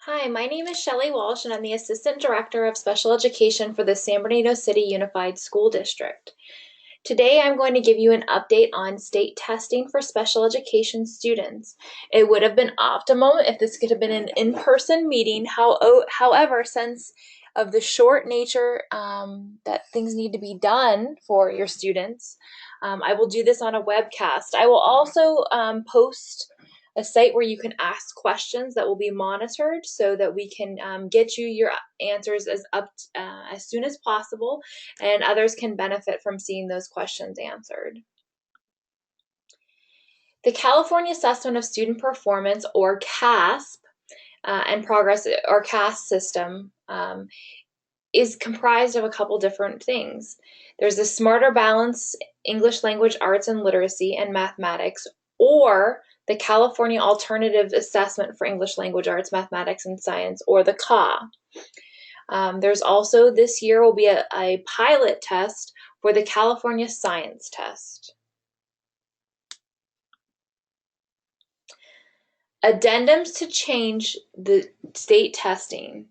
Hi, my name is Shelley Walsh, and I'm the Assistant Director of Special Education for the San Bernardino City Unified School District. Today, I'm going to give you an update on state testing for special education students. It would have been optimal if this could have been an in-person meeting. However, since of the short nature that things need to be done for your students, I will do this on a webcast. I will also post a site where you can ask questions that will be monitored so that we can get you your answers as soon as possible, and others can benefit from seeing those questions answered. The California Assessment of Student Performance, or CASP, and Progress, or CAS system, is comprised of a couple different things. There's the Smarter Balance English Language Arts and Literacy and Mathematics, or the California Alternative Assessment for English Language Arts, Mathematics, and Science, or the CAA. There's also, this year will be a pilot test for the California Science Test. Addendums to change the state testing.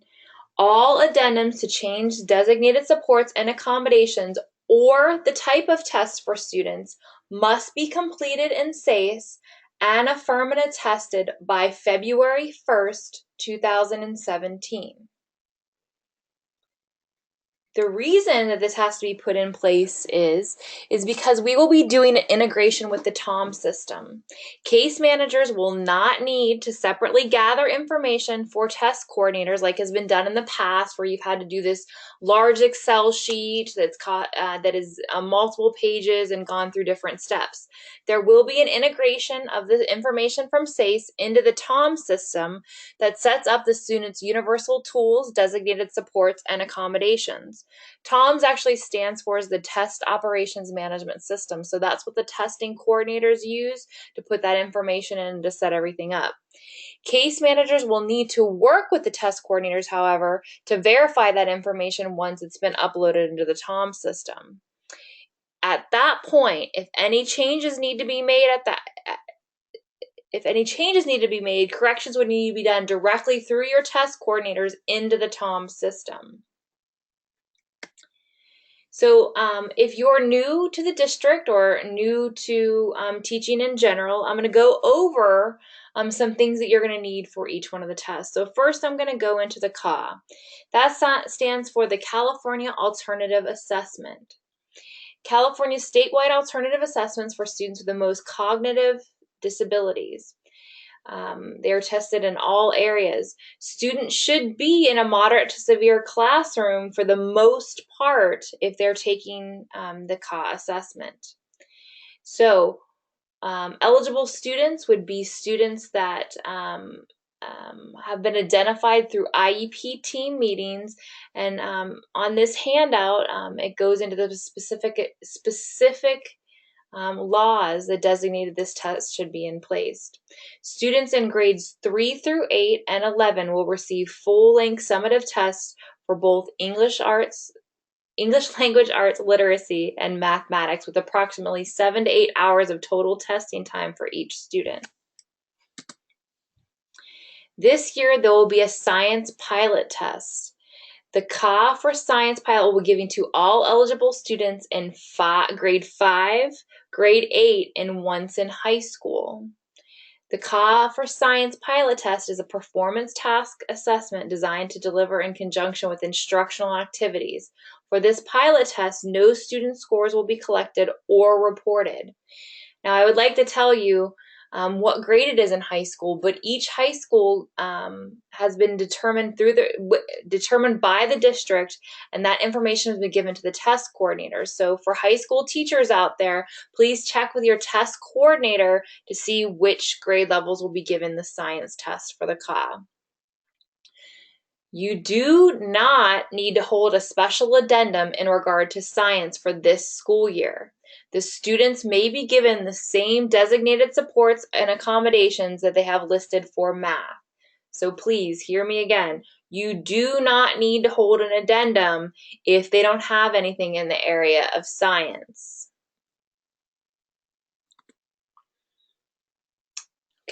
All addendums to change designated supports and accommodations or the type of test for students must be completed in SACE and affirmed and attested by February 1st, 2017. The reason that this has to be put in place is because we will be doing an integration with the TOM system. Case managers will not need to separately gather information for test coordinators like has been done in the past, where you've had to do this large Excel sheet that is multiple pages and gone through different steps. There will be an integration of the information from SACE into the TOM system that sets up the student's universal tools, designated supports, and accommodations. TOMS actually stands for the Test Operations Management System. So that's what the testing coordinators use to put that information in to set everything up. Case managers will need to work with the test coordinators, however, to verify that information once it's been uploaded into the TOMS system. At that point, if any changes need to be made corrections would need to be done directly through your test coordinators into the TOMS system. So if you're new to the district or new to teaching in general, I'm going to go over some things that you're going to need for each one of the tests. So first, I'm going to go into the CAA. That stands for the California Alternative Assessment. California statewide alternative assessments for students with the most cognitive disabilities. They are tested in all areas. Students should be in a moderate to severe classroom for the most part if they're taking the CAA assessment. So eligible students would be students that have been identified through IEP team meetings, and on this handout it goes into the specific laws that designated this test should be in place. Students in grades 3 through 8 and 11 will receive full-length summative tests for both English language arts, literacy, and mathematics, with approximately 7 to 8 hours of total testing time for each student. This year, there will be a science pilot test. The CAA for Science Pilot will be given to all eligible students in grade 5, grade 8, and once in high school. The CAA for Science Pilot Test is a performance task assessment designed to deliver in conjunction with instructional activities. For this pilot test, no student scores will be collected or reported. Now, I would like to tell you what grade it is in high school, but each high school has been determined by the district, and that information has been given to the test coordinators. So for high school teachers out there, please check with your test coordinator to see which grade levels will be given the science test for the CAA. You do not need to hold a special addendum in regard to science for this school year. The students may be given the same designated supports and accommodations that they have listed for math. So please hear me again. You do not need to hold an addendum if they don't have anything in the area of science.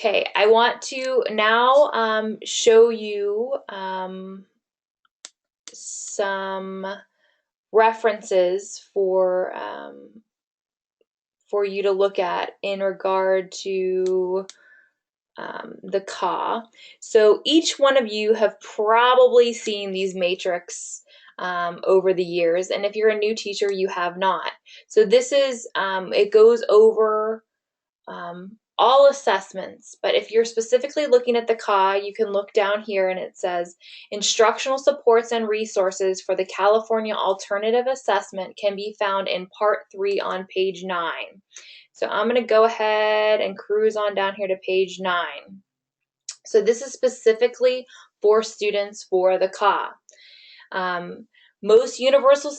Okay, I want to now show you some references for you to look at in regard to the CAA. So each one of you have probably seen these matrix over the years, and if you're a new teacher, you have not. So this is, it goes over all assessments, but if you're specifically looking at the CAA, you can look down here and it says instructional supports and resources for the California Alternative Assessment can be found in Part 3 on page 9. So I'm going to go ahead and cruise on down here to page 9. So this is specifically for students for the CAA. Most universal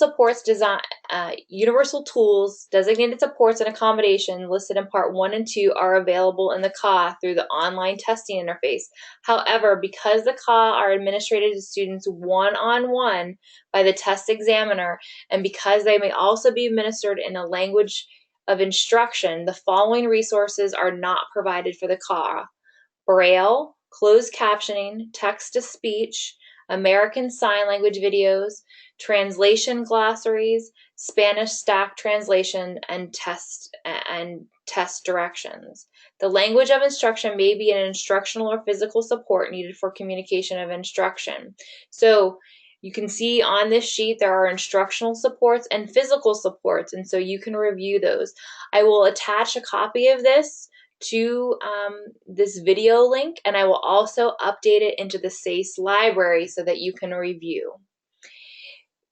tools, designated supports, and accommodation listed in Part 1 and 2 are available in the CAA through the online testing interface. However, because the CAA are administered to students one-on-one by the test examiner, and because they may also be administered in a language of instruction, the following resources are not provided for the CAA: Braille, closed captioning, text-to-speech, American Sign Language videos, translation glossaries, Spanish stack translation, and test directions. The language of instruction may be an instructional or physical support needed for communication of instruction. So you can see on this sheet there are instructional supports and physical supports, and so you can review those. I will attach a copy of this to this video link, and I will also update it into the SACE library so that you can review.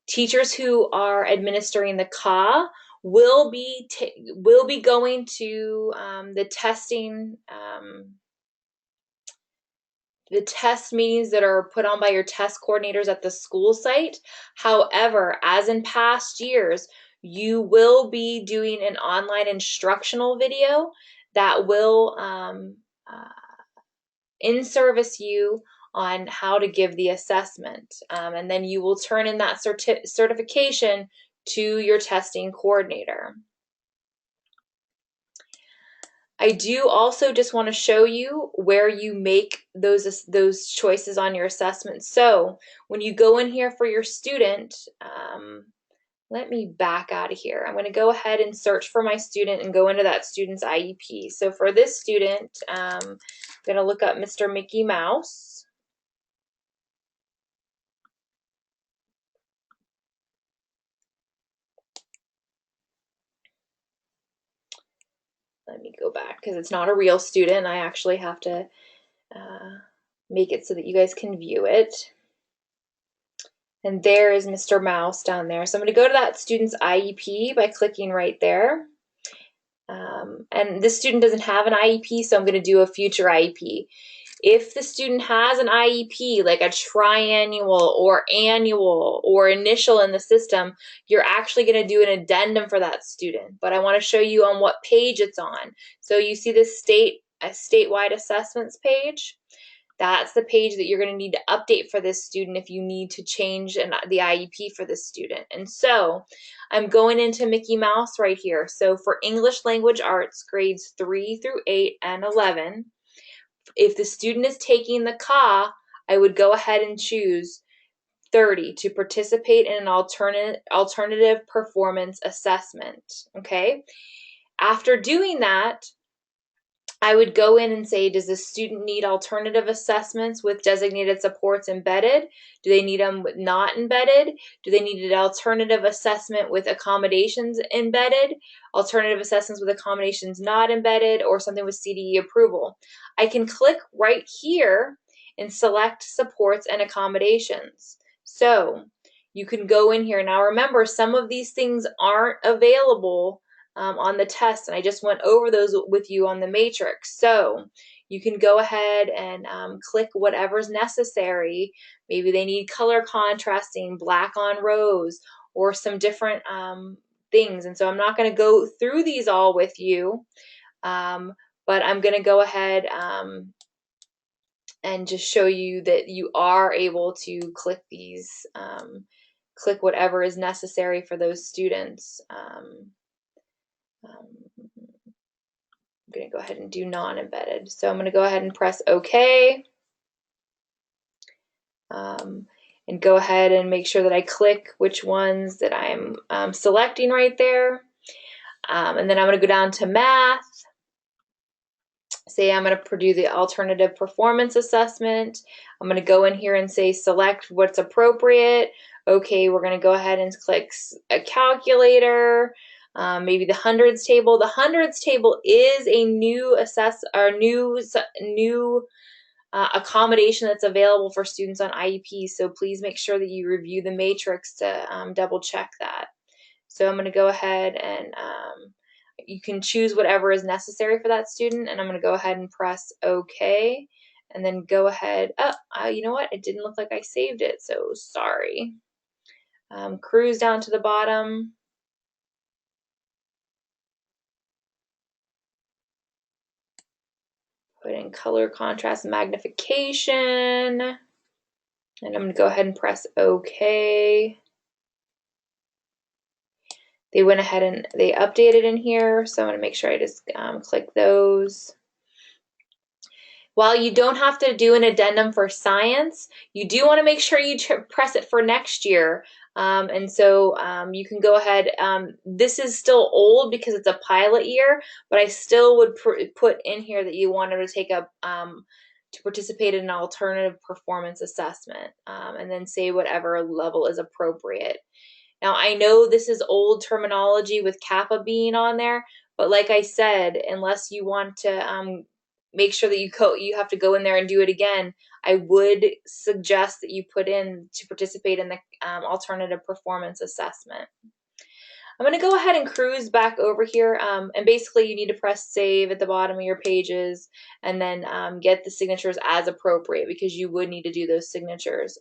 Teachers who are administering the CAA will be going to the test meetings that are put on by your test coordinators at the school site. However, as in past years, you will be doing an online instructional video that will in-service you on how to give the assessment. And then you will turn in that certification to your testing coordinator. I do also just want to show you where you make those choices on your assessment. So when you go in here for your student, let me back out of here. I'm going to go ahead and search for my student and go into that student's IEP. So for this student, I'm going to look up Mr. Mickey Mouse. Let me go back because it's not a real student. I actually have to make it so that you guys can view it. And there is Mr. Mouse down there. So I'm going to go to that student's IEP by clicking right there. And this student doesn't have an IEP, so I'm going to do a future IEP. If the student has an IEP, like a triannual or annual or initial in the system, you're actually going to do an addendum for that student. But I want to show you on what page it's on. So you see this statewide assessments page. That's the page that you're going to need to update for this student if you need to change the IEP for this student. And so I'm going into Mickey Mouse right here. So for English Language Arts, grades 3 through 8 and 11, if the student is taking the CAA, I would go ahead and choose 30 to participate in an alternative performance assessment. Okay. After doing that, I would go in and say, does the student need alternative assessments with designated supports embedded? Do they need them not embedded? Do they need an alternative assessment with accommodations embedded? Alternative assessments with accommodations not embedded, or something with CDE approval? I can click right here and select supports and accommodations. So you can go in here. Now remember, some of these things aren't available on the test, and I just went over those with you on the matrix. So you can go ahead and click whatever's necessary. Maybe they need color contrasting, black on rose, or some different things. And so I'm not going to go through these all with you, but I'm going to go ahead and just show you that you are able to click these, click whatever is necessary for those students. I'm going to go ahead and do non-embedded. So I'm going to go ahead and press OK. And go ahead and make sure that I click which ones that I'm selecting right there. And then I'm going to go down to math. Say I'm going to do the alternative performance assessment. I'm going to go in here and say select what's appropriate. Okay, we're going to go ahead and click a calculator. Maybe the hundreds table. The hundreds table is a new accommodation that's available for students on IEPs. So please make sure that you review the matrix to double check that. So I'm going to go ahead and you can choose whatever is necessary for that student, and I'm going to go ahead and press OK, and then go ahead. Oh, you know what? It didn't look like I saved it, so sorry. Cruise down to the bottom. Put in color contrast magnification, and I'm going to go ahead and press OK. They went ahead and they updated in here, so I'm going to make sure I just click those. While you don't have to do an addendum for science, you do want to make sure you press it for next year. And so you can go ahead. This is still old because it's a pilot year, but I still would put in here that you wanted to take up to participate in an alternative performance assessment, and then say whatever level is appropriate. Now, I know this is old terminology with Kappa being on there, but like I said, unless you want to make sure that you have to go in there and do it again, I would suggest that you put in to participate in the alternative performance assessment. I'm going to go ahead and cruise back over here, and basically you need to press save at the bottom of your pages, and then get the signatures as appropriate, because you would need to do those signatures.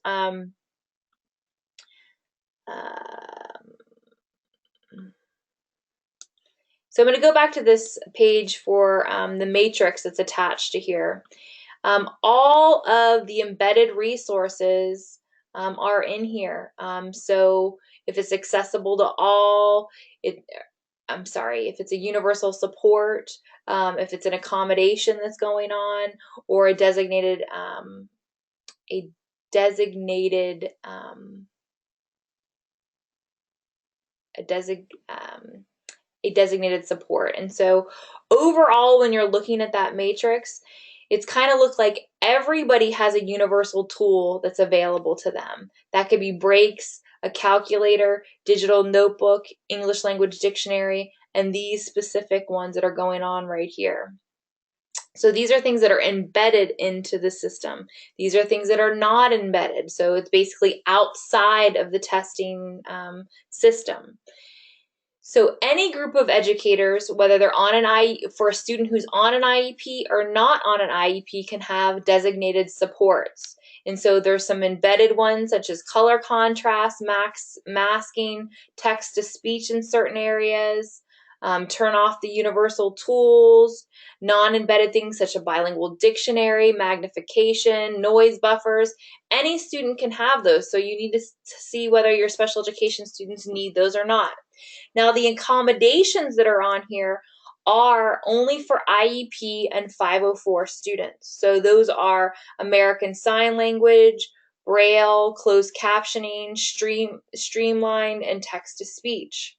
So I'm going to go back to this page for the matrix that's attached to here. All of the embedded resources are in here. So if it's accessible to all, if it's a universal support, if it's an accommodation that's going on, or a designated designated support. And so overall, when you're looking at that matrix, it's kind of look like everybody has a universal tool that's available to them. That could be breaks, a calculator, digital notebook, English language dictionary, and these specific ones that are going on right here. So these are things that are embedded into the system. These are things that are not embedded. So it's basically outside of the testing system. So any group of educators, whether they're on for a student who's on an IEP or not on an IEP, can have designated supports. And so there's some embedded ones such as color contrast, masking, text to speech in certain areas, turn off the universal tools, non-embedded things such as a bilingual dictionary, magnification, noise buffers. Any student can have those. So you need to see whether your special education students need those or not. Now, the accommodations that are on here are only for IEP and 504 students. So those are American Sign Language, Braille, closed captioning, streamline, and text-to-speech.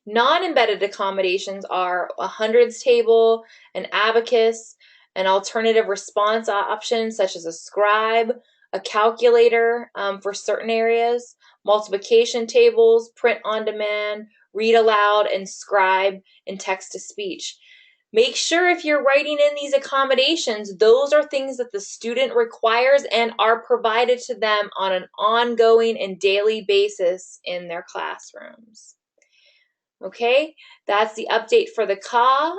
Non-embedded accommodations are a hundreds table, an abacus, an alternative response option such as a scribe, a calculator for certain areas, multiplication tables, print on demand, read aloud, and scribe, and text to speech. Make sure if you're writing in these accommodations, those are things that the student requires and are provided to them on an ongoing and daily basis in their classrooms. Okay, that's the update for the CAA.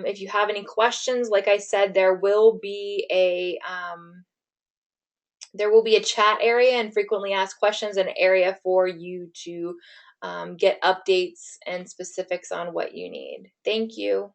If you have any questions, like I said, there will be a chat area and frequently asked questions, an area for you to get updates and specifics on what you need. Thank you.